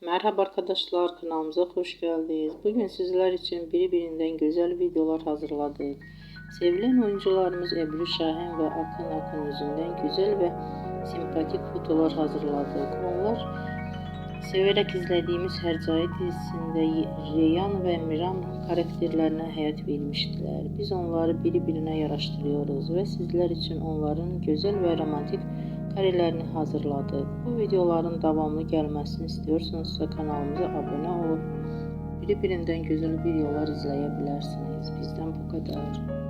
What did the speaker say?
Merhaba arkadaşlar, kanalımıza hoş geldiniz. Bugün sizler için birbirinden güzel videolar hazırladık. Sevilen oyuncularımız Ebru Şahin ve Akın Akın yüzünden güzel ve sempatik fotolar hazırladık. Onlar severek izlediğimiz Hercai dizisinde Reyhan ve Miran karakterlerine hayat vermiştiler. Biz onları birbirine yaraştırıyoruz ve sizler için onların güzel ve romantik karelerini hazırladık. Bu videoların devamlı gelmesini istiyorsanızsa kanalımıza abone olup birbirinden güzel videolar izleyebilirsiniz. Bizden bu kadar.